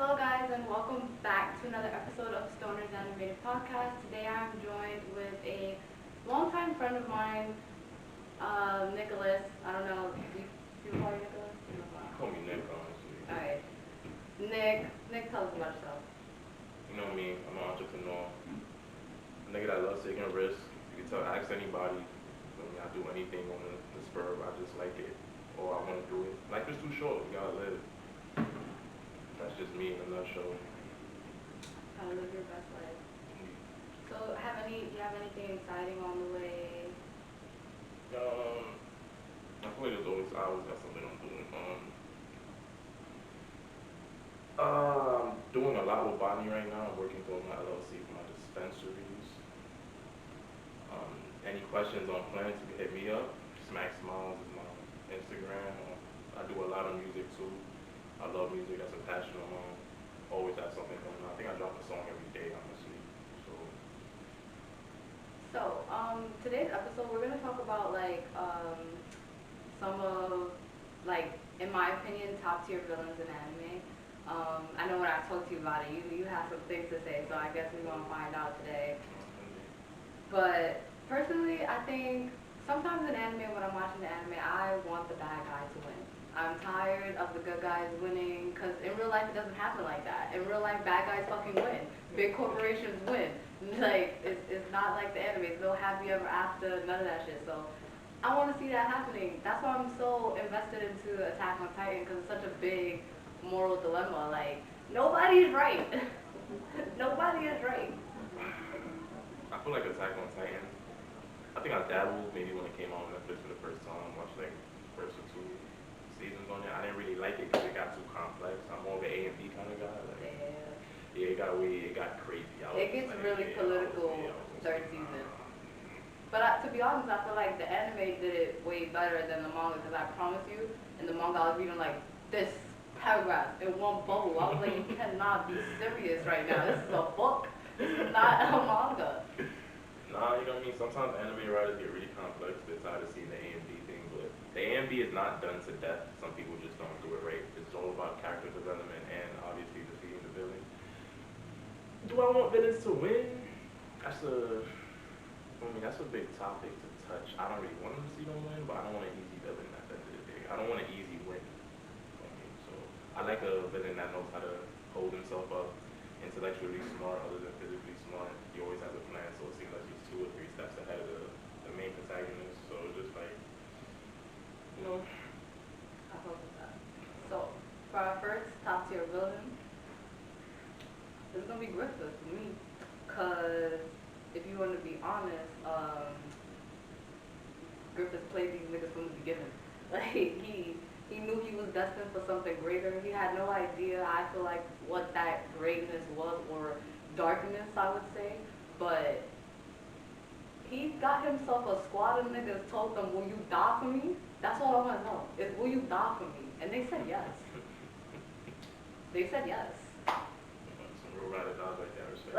Hello, guys, and welcome back to another episode of Stoner's Animated Podcast. Today I'm joined with a longtime friend of mine, Nicholas. I don't know, do you call you Nicholas? Call me Nick, honestly. Alright. Nick, tell us about yourself. You know me, I'm an entrepreneur. A nigga that loves taking risks. You can tell, ask anybody. When I do anything on the spur, I just like it. Or I want to do it. Life is too short, you gotta live. That's just me in a nutshell. How to live your best life. So, do you have anything exciting on the way? I feel like I always got something I'm doing. Doing a lot with Bonnie right now. I'm working for my LLC for my dispensaries. Any questions on plans, you can hit me up. Smack Smiles is my Instagram. I do a lot of music too. I love music. That's a passion of mine. Always have something going on. I think I drop a song every day, honestly. So, Today's episode we're gonna talk about some of in my opinion top tier villains in anime. I know when I talked to you about it, you have some things to say, so I guess we're gonna find out today. But personally, I think sometimes in anime, when I'm watching the anime, I want the bad guy to win. I'm tired of the good guys winning, because in real life it doesn't happen like that. In real life, bad guys fucking win. Big corporations win. It's not like the anime. It's no happy ever after, none of that shit. So I want to see that happening. That's why I'm so invested into Attack on Titan, because it's such a big moral dilemma. Like, nobody is right. Nobody is right. I feel like Attack on Titan. I think I dabbled maybe when it came out on Netflix for the first time. Watched like first or two seasons on it. I didn't really like it because it got too complex. I'm more of an A and B kind of guy. Like, yeah, it got crazy. It gets like, really political third season. But to be honest, I feel like the anime did it way better than the manga, because I promise you, in the manga I was reading like this paragraph in one bubble. I was like, you cannot be serious right now. This is a book. This is not a manga. Nah, you know what I mean? Sometimes anime writers get really complex. They're tired of seeing the A and B thing, but the A and B is not done to death. Some people just don't do it right. It's all about character development and obviously defeating the villain. Do I want villains to win? That's a big topic to touch. I don't really want them to see them win, but I don't want an easy villain at the end of the day. I don't want an easy win. So I like a villain that knows how to hold himself up, intellectually smart other than physically smart. He always has a plan, so it seems like he's 2 or 3 steps ahead of the main protagonist. So just like, you know. I hope that. So, for our first top tier villain, it's gonna be Griffith for me. Cause if you want to be honest, Griffith played these niggas from the beginning. Like he knew he was destined for something greater. He had no idea, I feel like, what that greatness was, or darkness I would say. But he got himself a squad of niggas, told them, will you die for me? That's all I wanna know. Is will you die for me? And they said yes. They said yes. Some real ride or dies right there, respect.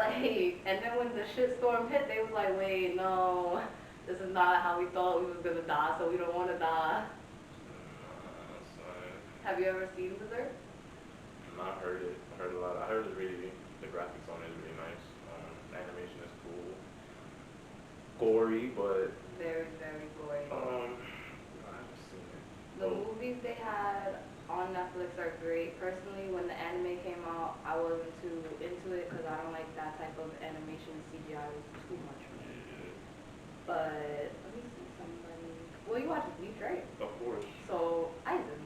And then when the shitstorm hit, they was like, wait, no, this is not how we thought we was gonna die, so we don't wanna die. Son. Have you ever seen Berserk? I heard it. I heard a lot. I heard it's really, the graphics on it is really nice. The animation is cool. Gory, but Very, very gory. I haven't seen it. The movies they had on Netflix are great. Personally, when the anime came out, I wasn't too into it because I don't like that type of animation. CGI was too much for me. But let me see somebody. Well, you watch Bleach, right? Of course. So Aizen.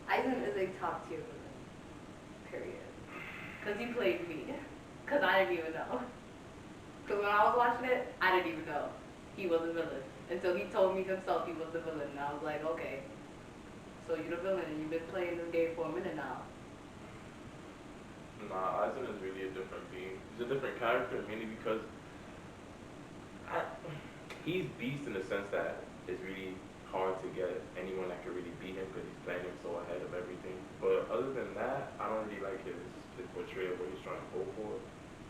Aizen is a top tier villain. Period. Because he played me. Because I didn't even know. Because when I was watching it, I didn't even know he was a villain. Until he told me himself he was the villain. And I was like, okay. So you're the villain and you've been playing this game for a minute now. Nah, Aizen is really a different being. He's a different character, mainly because I, he's beast in the sense that it's really hard to get anyone that can really beat him because he's planning so ahead of everything. But other than that, I don't really like his portrayal of what he's trying to go for.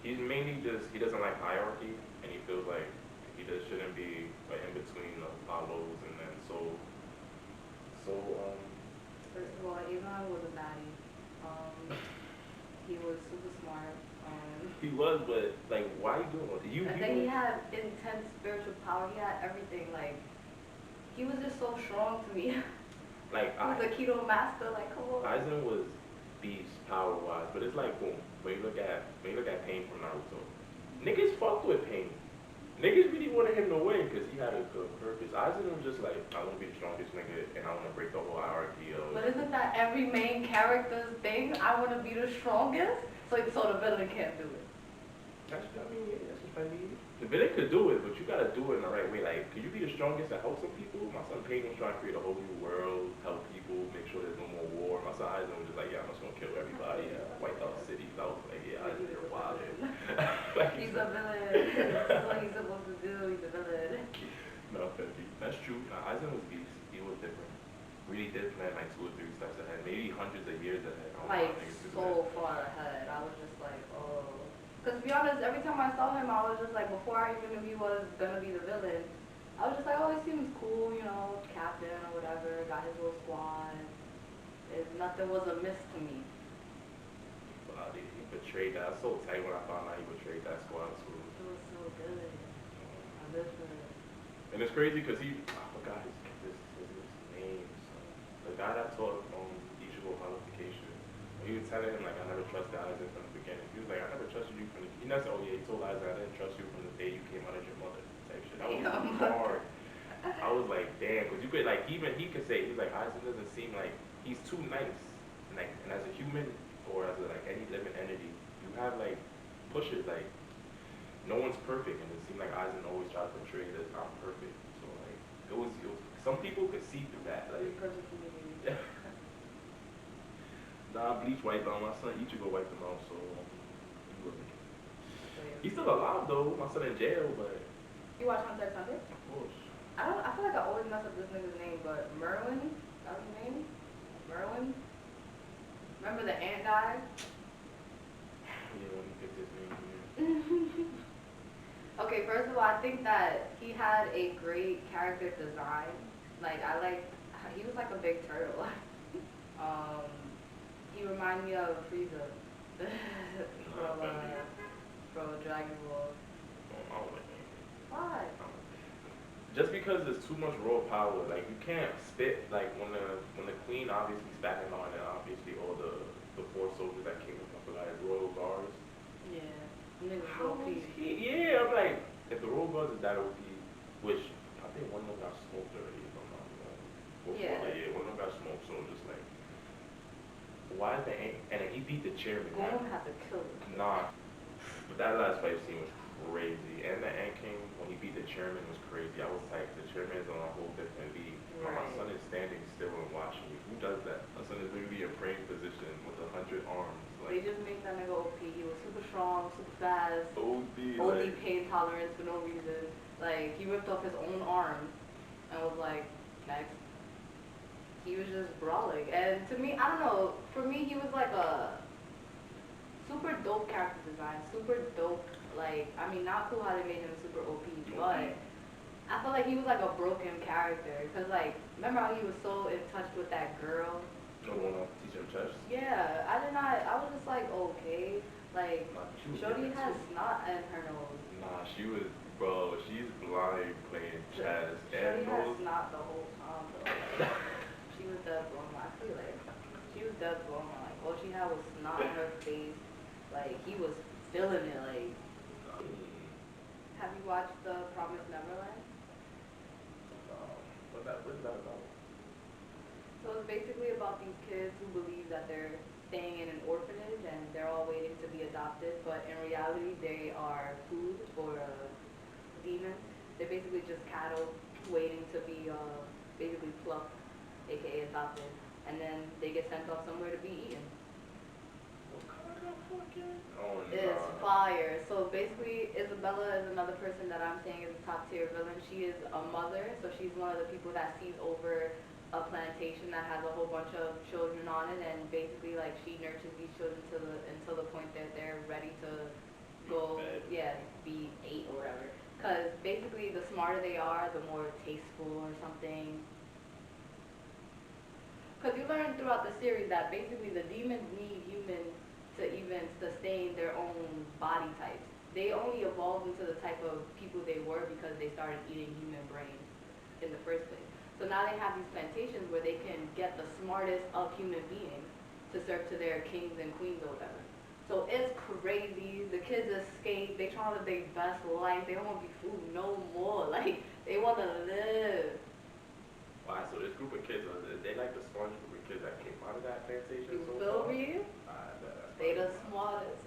He's mainly just, he doesn't like hierarchy, and he feels like he just shouldn't be like in between the Apollos and then so First of all, Avon was a baddie. smart. He was, but like, why you doing all that? And then he had intense spiritual power. He had everything. Like, he was just so strong to me. like He was a keto master. Like, come on. Aizen was beast power wise, but it's like boom. When you look at Pain from Naruto, niggas fucked with Pain. Niggas really wanted him to win because he had a good purpose. Aizen was just like, I want to be the strongest nigga and I want to break the whole hierarchy of. But isn't that every main character's thing? I want to be the strongest, so the villain can't do it. That's what I mean. Yeah, that's what I mean. The villain could do it, but you gotta do it in the right way. Like, could you be the strongest and help some people? My son Payne was trying to create a whole new world, help people, make sure there's no more war. My son Aizen was just like, yeah, I'm just gonna kill everybody, wipe out cities. I was like, yeah, Aizen, you're wild. Like, He's a villain. That's what he's supposed to do. He's a villain. no, that's true. Nah, Aizen was beast. He was different. Really did plan like 2 or 3 steps ahead, maybe hundreds of years ahead. I don't know Like, how niggas do so that. far ahead. I was just like, oh. Because to be honest, every time I saw him, I was just like, before I even knew he was going to be the villain, I was just like, oh, he seems cool, you know, captain or whatever, got his little squad. Nothing was amiss to me. He betrayed that. I was so tight when I found out he betrayed that squad too. It was so good. I lived for it. And it's crazy because I forgot his name. The guy that taught Ichigo qualification. He was telling him like, I never trusted Aizen from the beginning. He was like, I never trusted you from the. He never said, oh yeah, he told Aizen, I didn't trust you from the day you came out of your mother. Type shit. That was hard. I was like, damn, because you could like even he could say he's like Aizen doesn't seem like he's too nice. And as a human or as like any living entity, you have like pushes like no one's perfect, and it seemed like Aizen always tried to portray it as I'm perfect. So like it was some people could see through that. Like nah, Bleach wiped out my son. Ichigo wiped him out, so he's still alive though. My son in jail, but You watch Hunter x Hunter? of course. I feel like I always mess up this nigga's name, but Merwin? That was his name? Merwin? Remember the ant guy? Yeah, when he picked his name. Okay, first of all, I think that he had a great character design. Like, he was like a big turtle. He reminded me of Frieza from Dragon Ball. I don't like him. Why? Just because there's too much raw power, like you can't spit like when the queen obviously spat him on, and obviously all the 4 soldiers that came up for like royal guards. Yeah, niggas How OP. is he? Yeah, I'm like, if the royal guards is that OP, which I think one of them got smoked already, if I'm not wrong. Yeah, one of them got smoked, so just like, why is the ant? And then he beat the chairman. Gon had to kill him. Nah, but that last fight scene was crazy, and the Ant King when he beat the chairman was crazy. I was like, the chairman is on a whole different league. Right. My son is standing still and watching me. Who does that? My son is literally in praying position with 100 arms. They just made that nigga OP. He was super strong, super fast. OD, OD pain tolerance for no reason. Like, he ripped off his own arm and was like, next. He was just brawling. And to me, I don't know, for me, he was like a super dope character design, super dope, like, I mean, not cool how they made him super OP, but I feel like he was like a broken character. Because, like, remember how he was so in touch with that girl? No one to teach him chess. Yeah, I was just like, okay. Like, Shorty has too. snot in her nose. Nah, she's blind playing chess. Shorty has snot the whole time, though. She was dead blown. I feel like she was dead blown. Like, all she had was snot in her face. Like, he was feeling it. Like, have you watched The Promised Neverland? What's that about? So it's basically about these kids who believe that they're staying in an orphanage and they're all waiting to be adopted, but in reality they are food for demons. They're basically just cattle waiting to be basically plucked, aka adopted, and then they get sent off somewhere to be eaten. Oh, It's fire. So basically, Isabella is another person that I'm saying is a top tier villain. She is a mother, so she's one of the people that sees over a plantation that has a whole bunch of children on it, and basically, like, she nurtures these children until the point that they're ready to go, be ate or whatever. Because basically, the smarter they are, the more tasteful or something. Because you learn throughout the series that basically the demons need humans to even sustain their own body types. They only evolved into the type of people they were because they started eating human brains in the first place. So now they have these plantations where they can get the smartest of human beings to serve to their kings and queens or whatever. So it's crazy. The kids escape. They trying to live their best life. They don't want to be food no more. Like, they want to live. Wow, so this group of kids, they like the smartest group of kids that came out of that plantation You so feel far? me? That's They the probably smartest.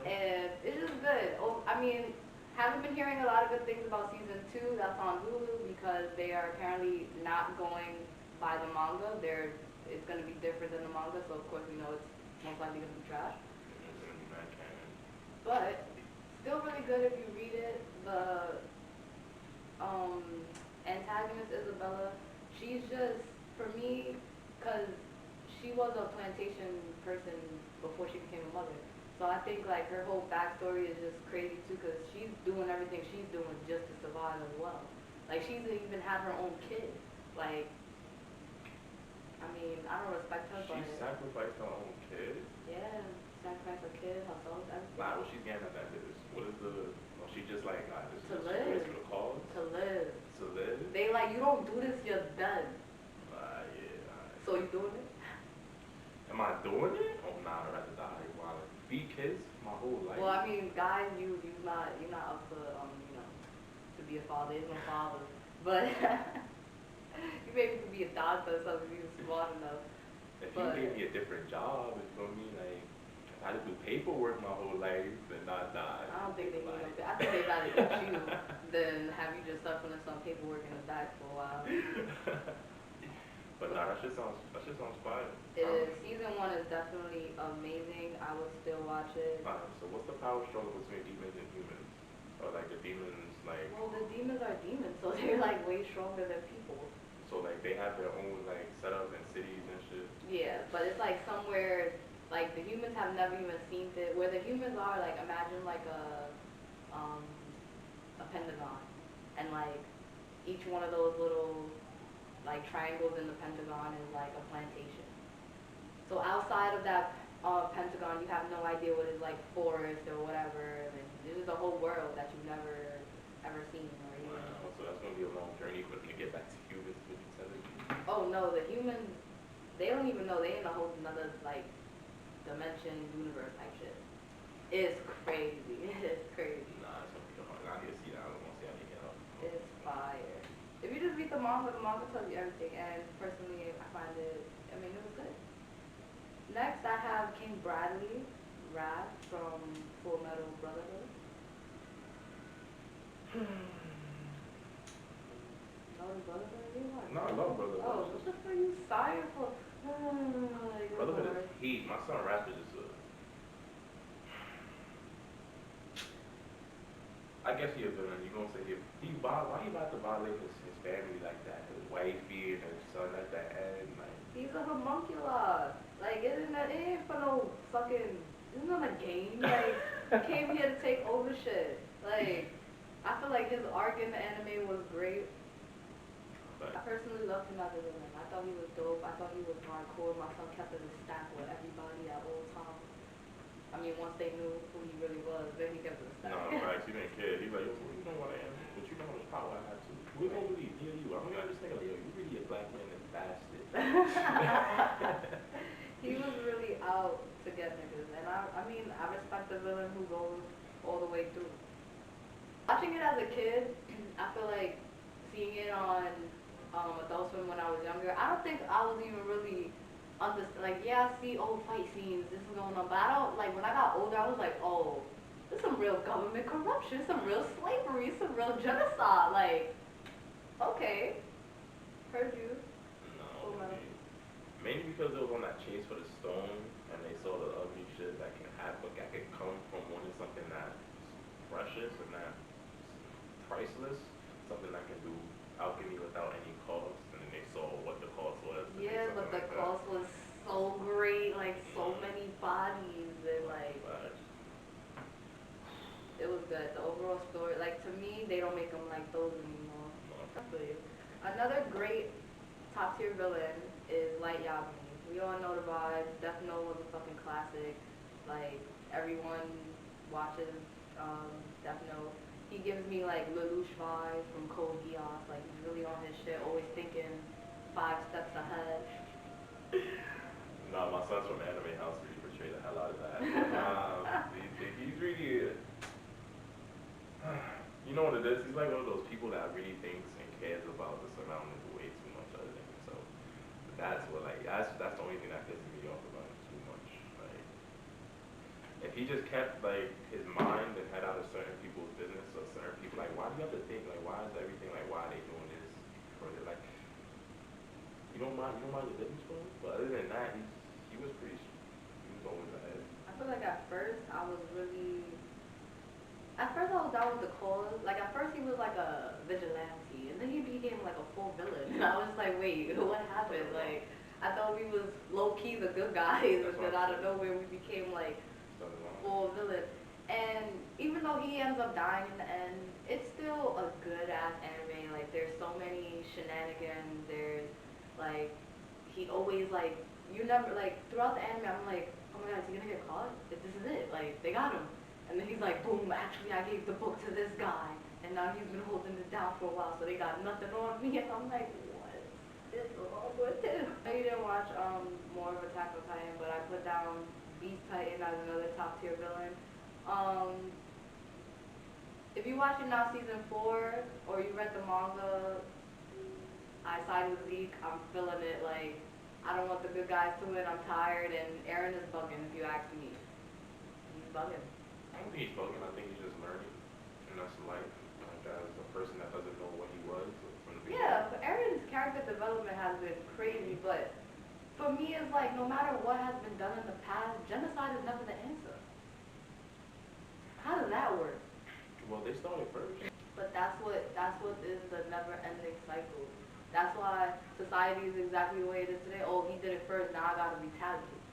And it's just good. Oh, I mean, haven't been hearing a lot of good things about season 2. That's on Hulu because they are apparently not going by the manga. It's going to be different than the manga, so of course we know it's most likely going to be trash. it's gonna be mad canon. But still really good if you read it. The um, antagonist Isabella, she's just for me because she was a plantation person before she became a mother. So I think like her whole backstory is just crazy too because she's doing everything she's doing just to survive as well. Like she's even had her own kid. Like, I mean, I don't respect her, She but sacrificed her own kid? yeah, sacrificed her kid, herself, everything. Nah, what she's getting at that is, what is the, well, she just like, this To is live. for the cause? To live. To live? They like, you don't do this, you're dead. Yeah, alright. So you doing it? Am I doing it? Oh, nah, I'd rather die while I feed kids my whole life. Well, I mean, guys, you're not up to to be a father. There's no father, but you maybe could be a doctor or something if you're smart enough. If you gave me a different job, you know what I mean? Like, if I had to do paperwork my whole life and not die. I don't think they need no. I think they'd rather eat you than have you just suffering some paperwork in the back for a while. But nah, that shit sounds fire. It is. Season 1 is definitely amazing. I would still watch it. So what's the power struggle between demons and humans? Or like the demons, like, Well, the demons are demons, so they're like way stronger than people. so like they have their own like setup and cities and shit? Yeah, but it's like somewhere, like the humans have never even seen it. Where the humans are, like imagine like a pentagon, and like each one of those little like triangles in the pentagon is like a plantation. So outside of that pentagon, you have no idea what is like forest or whatever. And this is a whole world that you've never ever seen or even. Wow, so that's gonna be a long journey for them to get back to humans, would you tell me? Oh no, the humans, they don't even know they in a whole another like dimension, universe type shit. It's crazy. It's crazy. Nah, it's gonna be hard. I need to see that. I don't want to see how they get out. It's fire. If you just read the manga tells you everything. And personally, I find it. I mean, it was good. Next, I have King Bradley, Wrath from Full Metal Brotherhood. No, Brotherhood, you like? No, I love Brotherhood. Oh, what the fuck are you sighing for? Brotherhood is heat. My son Raptor is I guess he a villain. You gonna say why he about to violate his family like that? His wifey and his son like that, and like He's a homuncula. Like, it ain't for no fucking, it's not a game. Like, he came here to take over shit. Like, I feel like his arc in the anime was great. I personally loved him as a villain. I thought he was dope. I thought he was hardcore. My son kept it in stack with everybody at all times. I mean, once they knew who he really was, then he kept it in stack. no, right? He didn't care. He's like, yo, you know what I am, but you know how much power I have too. Who gonna believe me or you? I'm gonna just think, yo, you really a black man and bastard. He was really out to get niggas, and I mean, I respect the villain who goes all the way through. Watching it as a kid, I feel like seeing it on Adult Swim when I was younger, I don't think I was even really understand. Like, yeah, I see old fight scenes, this is going on, but I don't, like, when I got older, I was like, oh, there's some real government corruption, some real slavery, some real genocide, like, okay, heard you. No, mainly because it was on that chase for the stone, and they saw the ugly shit that can happen, that can come from wanting something that's precious and that's priceless, something that can do alchemy without any cost, and then they saw what the cost was. Yeah, but the cost was so great, like so many bodies, and like it was good. The overall story, like to me, they don't make them like those anymore. Another great top tier villain is Light Yagami We all know the vibes. Death Note was a fucking classic. Like, everyone watches Death Note. He gives me like Lelouch vibes from Code Geass. Like, he's really on his shit, always thinking 5 steps ahead. No, my son's from Anime House really portrayed the hell out of that. He's really, you know what it is? He's like one of those people that really thinks and cares about the surroundings way too much, I think. So that's what like that's the only thing that pisses me off about him too much. Like if he just kept like his mind and head out of certain people's business or certain people, like why do you have to think like why is everything like why are they doing this for it? Like you don't mind the business for him? But other than that, he was pretty he was always ahead. I feel like at first I was really. At first I was down with the cause. Like at first he was like a vigilante, and then he became like a full villain. And I was like, wait, what happened? Like I thought we was low key the good guys, and then out of nowhere we became like full villain. And even though he ends up dying in the end, it's still a good ass anime. Like there's so many shenanigans. There's like he always like you never like throughout the anime I'm like, oh my god, is he gonna get caught? This is it. Like they got him. And then he's like, boom, actually I gave the book to this guy. And now he's been holding it down for a while, so they got nothing on me. And I'm like, what is wrong with him? I didn't watch more of Attack on Titan, but I put down Beast Titan as another top tier villain. If you're watching now season 4, or you read the manga, I side with Zeke. I'm feeling it. Like, I don't want the good guys to win. I'm tired, and Eren is bugging, if you ask me. He's bugging. I don't think he's bugging. I think he's just learning, and that's life. Like as a person that doesn't know what he was from the beginning. Yeah, but Eren's character development has been crazy, but for me, it's like no matter what has been done in the past, genocide is never the answer. How does that work? Well, they started first. But that's what is the never-ending cycle. That's why society is exactly the way it is today. Oh, he did it first. Now I gotta retaliate.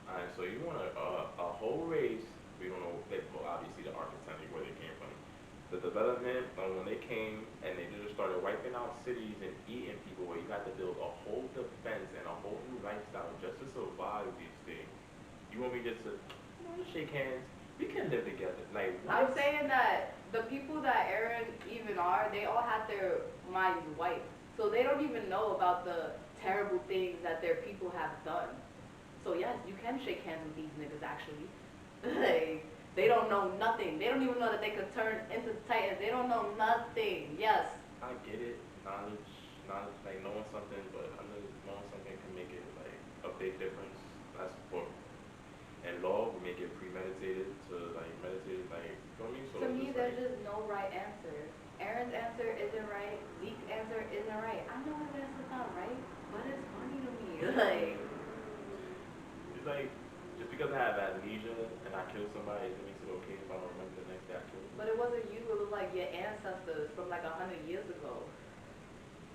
Alright, so you want a whole race. We don't know. Well, obviously the architecture where they came from. The development when they came and they just started wiping out cities and eating people, where you had to build a whole defense and a whole new lifestyle just to survive these things. You want me just to shake hands? We can live together. Like what? I'm saying that the people that Eren even are, they all have their minds wiped. So they don't even know about the terrible things that their people have done. So yes, you can shake hands with these niggas actually. Like, they don't know nothing. They don't even know that they could turn into Titans. They don't know nothing. Yes. I get it. Knowledge, like knowing something, but knowing something can make it like a big difference. That's for and law will make it premeditated to like meditated, like you know what I mean? So to me, there's like, just no right answer. Aaron's answer isn't right. Zeke's answer isn't right. I know his answer's not right, but it's funny to me. Like, it's like just because I have amnesia and I kill somebody, it makes it okay if I don't remember the next day I killed them. but it wasn't you. It was like your ancestors from like 100 years ago.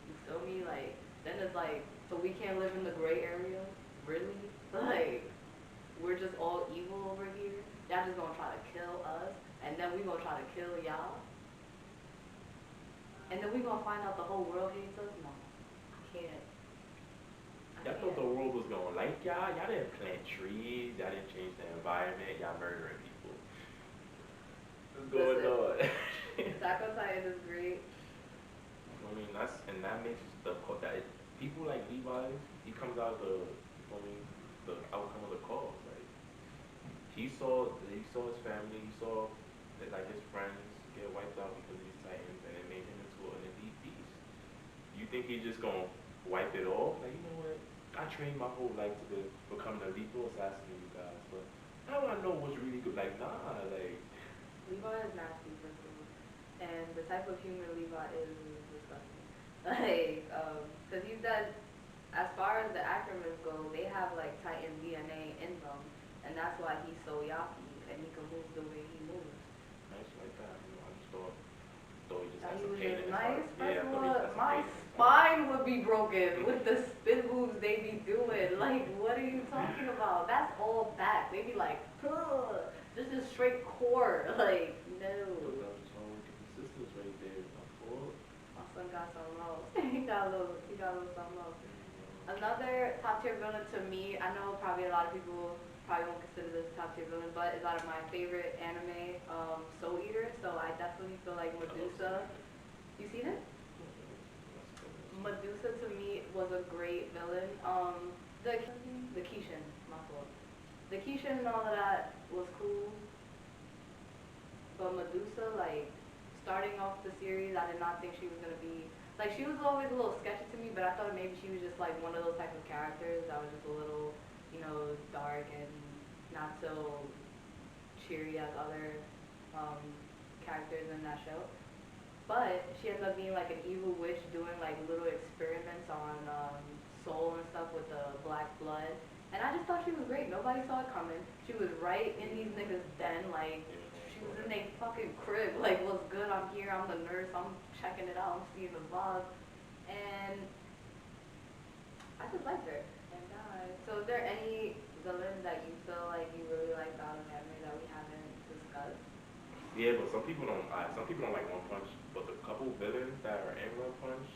You feel me? Like, then it's like, so we can't live in the gray area? Really? Like, we're just all evil over here? Y'all just gonna try to kill us, and then we gonna try to kill y'all? And then we gonna find out the whole world hates us? No, I can't. Y'all thought the world was gonna like y'all? Y'all didn't plant trees, y'all didn't change the environment, y'all murdering people. What's going on? Attack on Titan is great. I mean, that makes that people like Levi, he comes out of the outcome of the cause. Like he saw his family, he saw that like his friends get wiped out because of these Titans, and it made him into an elite beast. You think he's just gonna wipe it off? Like, you know what? I trained my whole life to become an elite assassin, you guys, but how do I know what's really good? Like, nah, like. Levi is nasty, first of all. And the type of humor Levi is disgusting. Like, because he's done, as far as the Ackermans go, they have like Titan DNA in them, and that's why he's so yappy, and he can move the way he moves. Nice like that, you know, I just thought he just That had he some was pain in just his nice. heart. First Yeah, of I thought he all, just had some my pain in his heart. spine would be broken with the spin moves they be doing. Like, what are you talking about? That's all back. They be like, ugh. This is straight core. Like, no. But that was all the consistency right there. I thought. My son got something else. He got a little something else. Another top tier villain to me, I know probably a lot of people probably won't consider this top tier villain, but is out of my favorite anime, Soul Eater. So I definitely feel like Medusa. You seen it? Medusa to me was a great villain. The Kishin, my fault. The Kishin and all of that was cool, but Medusa, like, starting off the series, I did not think she was gonna be like she was always a little sketchy to me, but I thought maybe she was just like one of those type of characters that was just a little, dark and not so cheery as other um, characters in that show. But she ended up being like an evil witch doing like little experiments on soul and stuff with the black blood. And I just thought she was great. Nobody saw it coming. She was right in these niggas' den. Like, she was in their fucking crib. Like, what's good? I'm here. I'm the nurse. I'm checking it out. I'm seeing the vlog. And I just liked her. And so is there any villains that you feel like you really liked out of anime that we haven't discussed? Yeah, but some people don't like One Punch, but the couple villains that are in One Punch,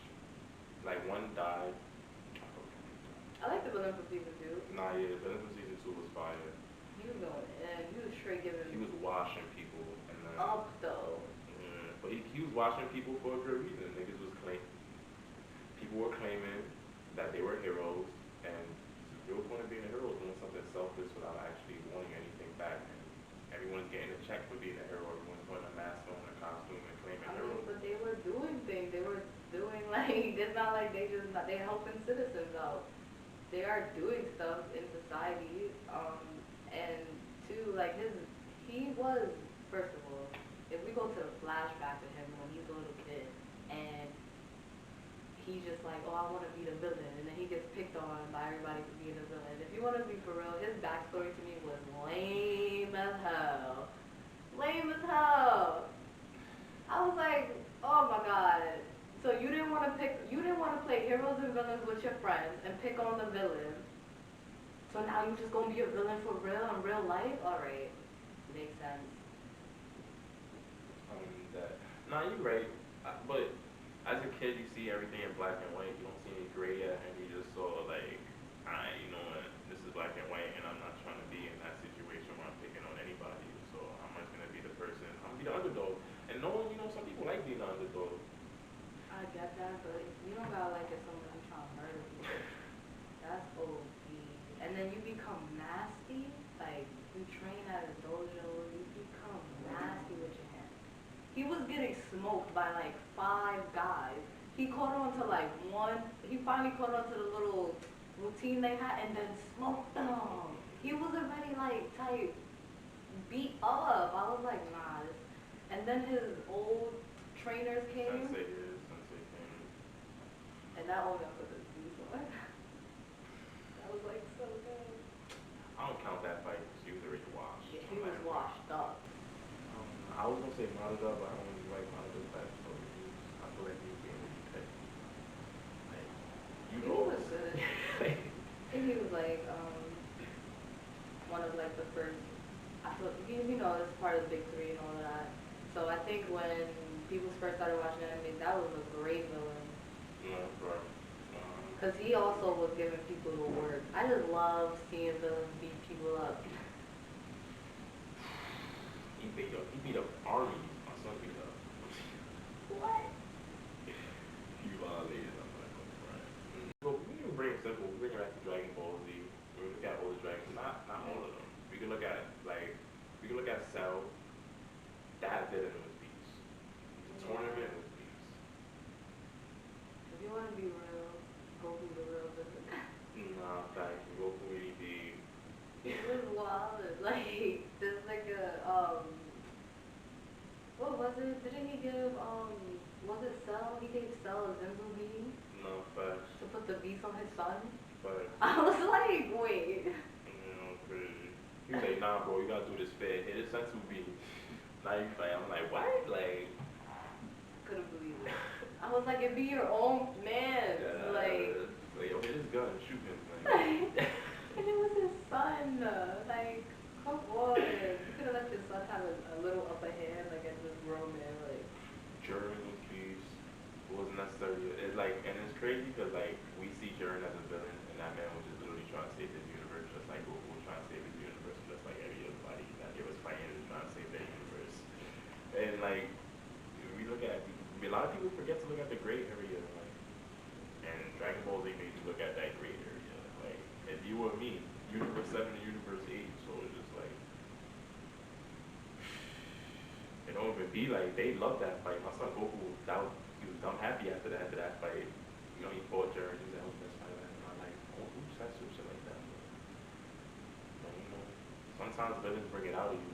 like one died. I like the villain from season 2. Nah, yeah, the villain from season 2 was fire. He was going in. He was straight giving He was washing people, and then up though. yeah, but he was washing people for a good reason. Niggas was people were claiming that they were heroes, and the real point of being a hero is doing something selfless without actually wanting anything back. And everyone's getting a check for being a hero. Everyone's putting a mask on, a costume, and claiming heroes. But they were doing things. They were doing like it's not like they helping citizens out. They are doing stuff in society. And two, like he was first of all, if we go to the flashback of him when he's a little kid and he's just like, oh, I want to be the villain, and then he gets picked on by everybody for being a villain. If you want to be for real, his backstory to me was lame as hell. Lame as hell. I was like, oh my god. So you didn't want to play heroes and villains with your friends and pick on the villain. So now you just gonna be a villain for real in real life? All right, makes sense. Nah, you're right. But as a kid, you see everything in black and white. You don't see any gray yet, and you just saw like, you know what? This is black and white, and I'm not trying to be in that situation where I'm picking on anybody. So I'm just gonna be the person. I'm gonna be the underdog. And no, some people like being the underdog. I get that, but you don't gotta like it someone who's trying to murder people. That's OP. And then you become nasty. Like you train at a dojo, you become nasty with your hands. He was getting smoked by like 5 guys. He caught on to like one. He finally caught on to the little routine they had, and then smoked them. He was already like type beat up. I was like, nah. And then his old trainers came. Sensei came. And that only got put the juice on. That was like so good. I don't count that fight because he was already washed. Yeah, he was washed up. I was gonna say Madara, but I don't really like Madara's backstory. I feel like he was being really petty. Like, He was good. I think he was like one of like the first. I feel it's part of the big 3 and all of that. So I think when people first started watching anime, that was a great villain. Yeah, right. Because he also was giving people the work. I just love seeing villains beat people up. He beat up armies. My son beat up. What? He violated. I'm like, oh, right. But we can bring it simple. We bring it back to Dragon Ball Z. We look at all the dragons, not all of them. We can look at Cell. That villain was beast. The tournament was beast. If you want to be real, Goku the real villain. Nah, fact, Goku really be. He was wild. Like there's like a what was it? Didn't he give was it Cell? He gave Cell a Zenzu beam No, facts. to put the beast on his son. Facts. I was like, wait. Crazy. He was like, nah, bro, you gotta do this fair. Hit his sensu beam. Now you fight. I'm like, what? Like. Couldn't believe it. I was like, it be your own man. Yeah, Like, yo, hit his gun and shoot him. Like. and it was his son. Like, come on. You could have let your son have a little upper hand, like as this grown man. Like, Jiren was beast. It wasn't necessarily. It's like, and it's crazy because like we see Jiren as a villain that man was just literally trying to save his universe, just like Goku was trying to save his universe, just like every other body that they was fighting is trying to save their universe. And like, we look at, a lot of people forget to look at the gray area, like, and Dragon Ball Z made you look at that gray area. Like, if you or me, Universe 7 and Universe 8, so it's just like, it don't even be like, they loved that fight. My son Goku, he was dumb happy after that fight. You know, he fought Jiren, he said, that was the best fight I had in my life. Oh, who says some shit like that? But, you know, sometimes villains bring it out of you.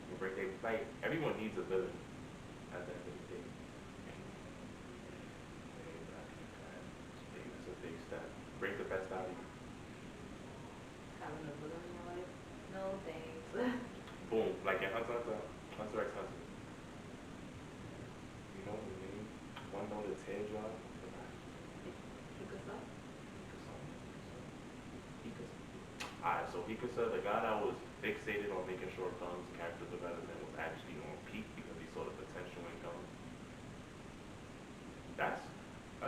Like, everyone needs a villain at the end of the day. That's a big step. Bring the best out of you. Having a villain in your life? No thanks. Boom, like in Hunter x Hunter. You know the name? One know the tail drop. Alright, so Hikasa, the guy that was fixated on making sure Guns' character development was actually on peak because he saw the potential in Guns. That's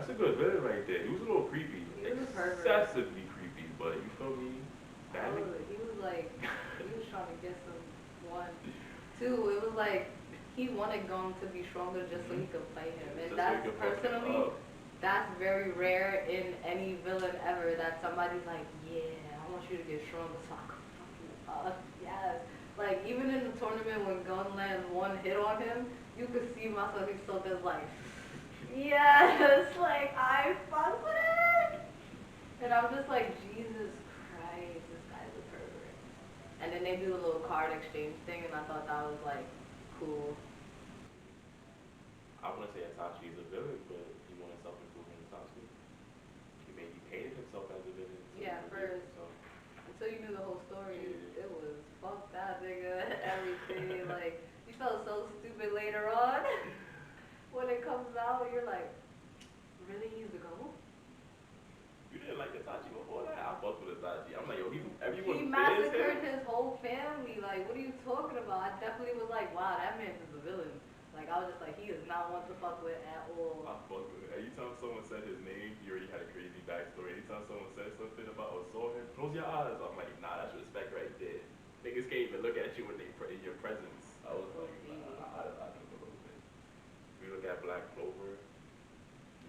a good villain right there. He was a little creepy. He was a pervert. Excessively creepy, but you feel me? He was like, he was trying to get some one. Two, it was like, he wanted Gon to be stronger just so he could play him. And Just that's so he could fuck him personally, up. that's very rare in any villain ever that somebody's like, yeah, I want you to get stronger so I can fuck you up. Yes. Like, even in the tournament when Gon lands one hit on him, you could see Masami Soka's like, yes, like, I fuck with it. And I'm just like, Jesus Christ, this guy's a pervert. And then they do a little card exchange thing, and I thought that was like cool. I wouldn't say Itachi is a villain, but he wanted self-improvement in Itachi. He painted himself as a villain. Yeah, first. Until you knew the whole story, it was fuck that nigga, everything. Like, you felt so stupid later on. When it comes out, you're like, really, he's the goal? You didn't like Itachi before that? I fucked with Itachi. I'm like, yo, everyone He massacred his whole family. Like, what are you talking about? I definitely was like, wow, that man is a villain. Like, I was just like, he is not one to fuck with at all. I fucked with it. Anytime someone said his name, he already had a crazy backstory. Anytime someone said something about or saw him, close your eyes. I'm like, nah, that's respect right there. Niggas can't even look at you when in your presence. I was like, nah, I don't know. We look at Black Clover,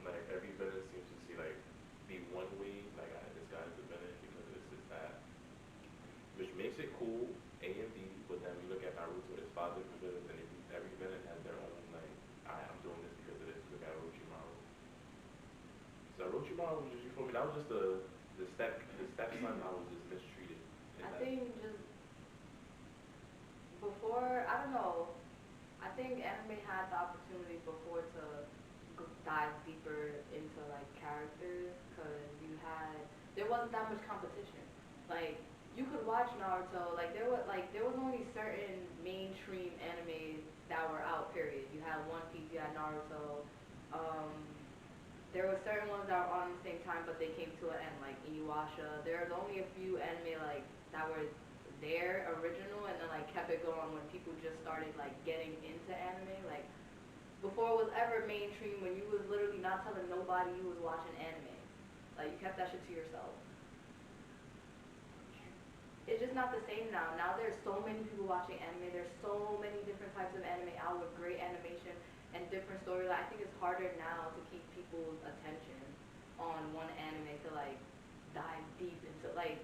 like every villain seems to see like be one way, like this guy's the villain because of this is that, which makes it cool, A and B. But then we look at Naruto, there's 5 different villains, and every villain has their own like, I'm doing this because of this. Look at Orochimaru. So Orochimaru was just, you feel me? That was just the stepson that was just mistreated. I think just before, I don't know. I think anime had the opportunity before to dive deeper into like characters because there wasn't that much competition. Like you could watch Naruto, like there was only certain mainstream animes that were out. Period. You had One Piece, you had Naruto. There were certain ones that were on at the same time, but they came to an end, like Inuyasha. There was only a few anime like that were their original and then like kept it going when people just started like getting into anime. Like before it was ever mainstream when you was literally not telling nobody you was watching anime. Like you kept that shit to yourself. It's just not the same now. Now there's so many people watching anime. There's so many different types of anime out with great animation and different stories. I think it's harder now to keep people's attention on one anime to like dive deep into like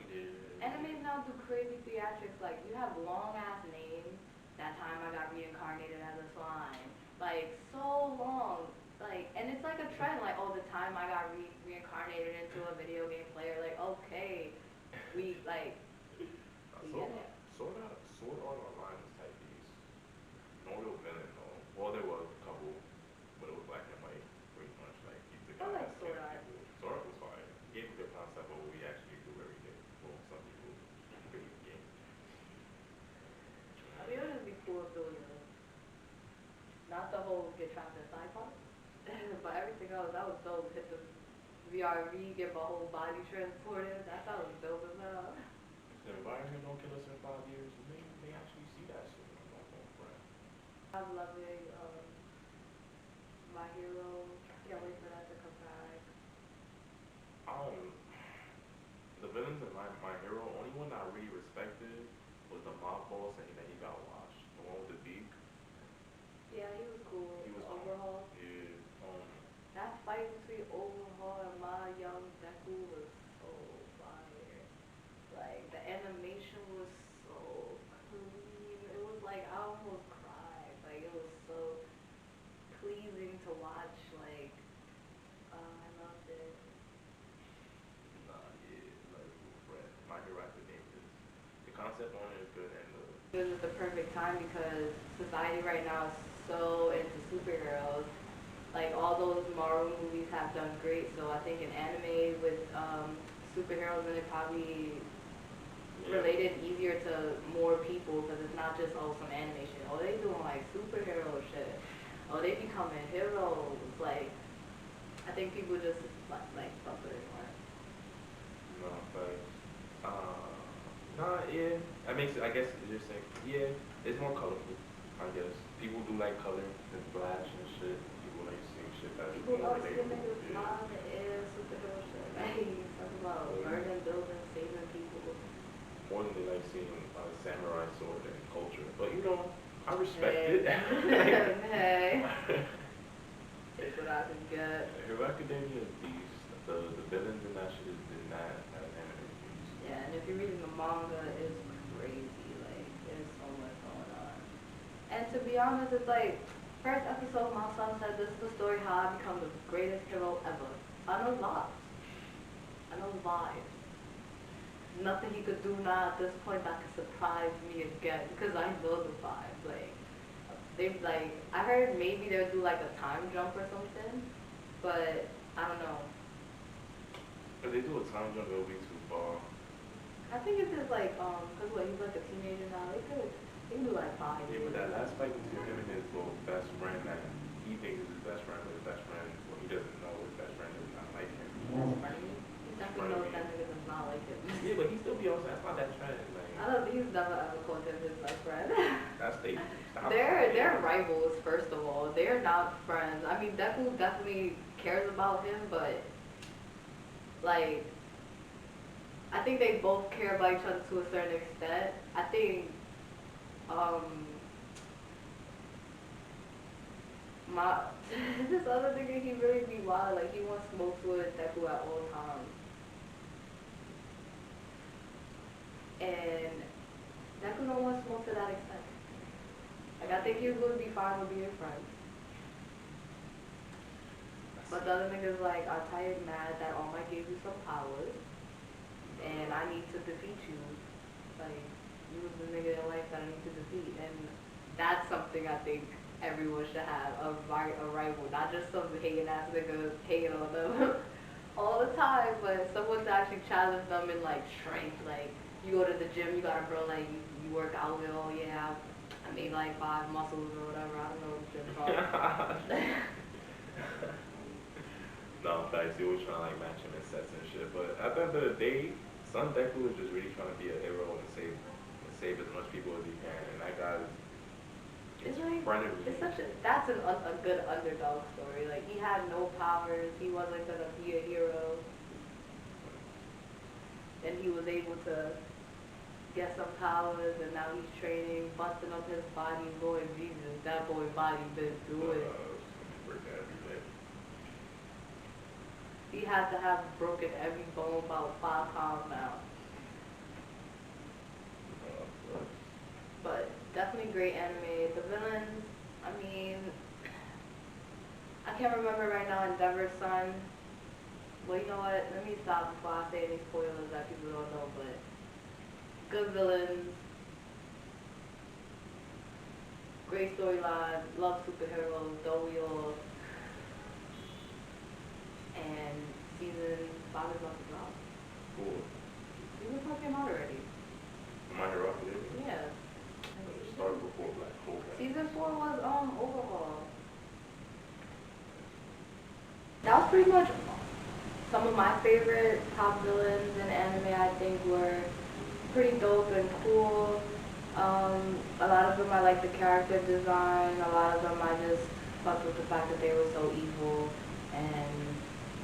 animes now do crazy theatrics. Like you have long ass names. That time I got reincarnated as a slime. Like so long. Like and it's like a trend. Like oh the time I got reincarnated into a video game player. Like okay, we like. Sword Art Online was type B's. No real villain though. Well there was a couple, but it was black and white pretty much. Like he's the guy that's Sword Art. Sword Art was fine. He gave a good concept of what we actually do every day. Well, some people play the game. I mean, it would just be cool if it was not the whole get trapped inside part, but everything else, that was dope. Hit the VRV, get my whole body transported. That was dope as hell. If the environment don't kill us in 5 years, you may actually see that shit. I'm loving My Hero. Can't wait for that to come back. The villains in My Hero, only one I really respected was the mob boss, and then he got washed. The one with the beak. Yeah, he was cool. He was Overhaul. Yeah. That fight between Overhaul and Ma Young Deku was so fire. Like the animation was so clean. It was like I almost cried. Like it was so pleasing to watch. Like I loved it. Nah, yeah, like My Hero Academia. The concept on it is good, and It was the perfect time because society right now is so into superheroes. Like all those Marvel movies have done great, so I think an anime with superheroes in it probably related easier to more people because it's not just some animation. Oh, they doing like superhero shit. Oh, they becoming heroes. Like I think people just like fuck with it more. no, but nah, yeah. That makes it. I guess you're saying, yeah, it's more colorful. I guess people do like color and flash and shit. People like seeing shit that's People more love seeing relatable. niggas fly in the air, superhero shit. Hey, talk about burning buildings, saving people. More than they like seeing samurai sword and culture. But you know, I respect Hey. it. Hey. Take what I can get. Hero Academia is beast. The villains in that shit is in that anime piece. Yeah, and if you're reading the manga, it's crazy. Like, there's so much going on. And to be honest, it's like, first episode, my son said, this is the story how I become the greatest hero ever. I know lies. I know lies. Nothing he could do now at this point that could surprise me again, because I know the vibes. Like, I heard maybe they'll do like a time jump or something, but I don't know. If they do a time jump, it'll be too far. I think it's just like, cause what, he's like a teenager now, they can do like 5 Yeah, years. but that last fight between him and his little best friend, that he thinks is his best friend, but his best friend, well, he doesn't know his best friend does not like him. That's funny. He definitely knows that nigga does not like him. Yeah, but he still be on. That's not that trend. Like, I don't think he's never ever called him his best friend. that's they. They're rivals, first of all. They're not friends. I mean, Deku definitely cares about him, but like, I think they both care about each other to a certain extent. I think, this other nigga, he really be wild. Like, he wants smoke with Deku at all times. And Deku don't want smoke to that extent. Like, I think he would be fine with being friends. But the other nigga's like, I'm tired mad that All Might gave you some powers, and I need to defeat you. Like, you was the nigga in life that I need to defeat. And that's something I think everyone should have, a rival. Not just some hating ass nigga hating on them all the time, but someone to actually challenge them in like strength. Like, you go to the gym, you got a bro, like, you work out with, oh yeah, I made like 5 muscles or whatever, I don't know what gym called. No, in fact, he was trying to like match him in sets and shit. But at the end of the day, Son Deku is just really trying to be a hero and save as much people as he can. And that guy is It's like, it's such a, that's a good underdog story. Like, he had no powers, he wasn't gonna be a hero, and he was able to get some powers, and now he's training, busting up his body. Lord Jesus, that boy body been through it. He had to have broken every bone about 5 times now. But definitely great anime. The villains, I mean, I can't remember right now. Endeavor's son. Well, you know what? Let me stop before I say any spoilers that people don't know. But good villains, great storyline. Love superheroes. Don't we all? And season 5 is about to drop. Cool. Season 4 came out already. My Hero Academia? Yeah. Started before Black Hole. Season 4 was Overhaul. That was pretty much some of my favorite top villains in anime. I think were pretty dope and cool. A lot of them I like the character design. A lot of them I just fucked with the fact that they were so evil and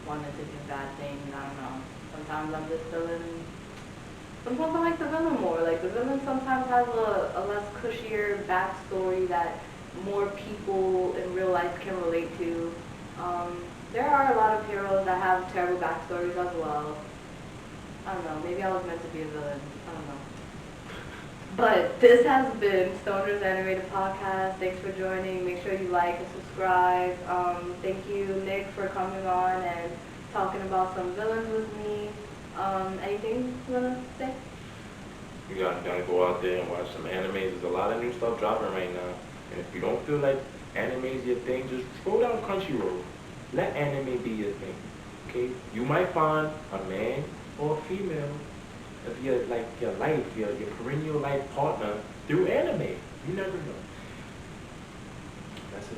wanted to do bad things. I don't know. sometimes I'm just feeling, sometimes I like the villain more. Like the villain sometimes has a less cushier backstory that more people in real life can relate to. There are a lot of heroes that have terrible backstories as well. I don't know, maybe I was meant to be a villain. I don't know. But this has been Stoner's Animated Podcast. Thanks for joining. Make sure you like and subscribe. Thank you, Nick, for coming on and talking about some villains with me. Anything you want to say? You gotta go out there and watch some animes. There's a lot of new stuff dropping right now. And if you don't feel like anime is your thing, just scroll down Crunchyroll. Let anime be your thing. Okay? You might find a man or a female of your life, your perennial life partner through anime. You never know. That's it.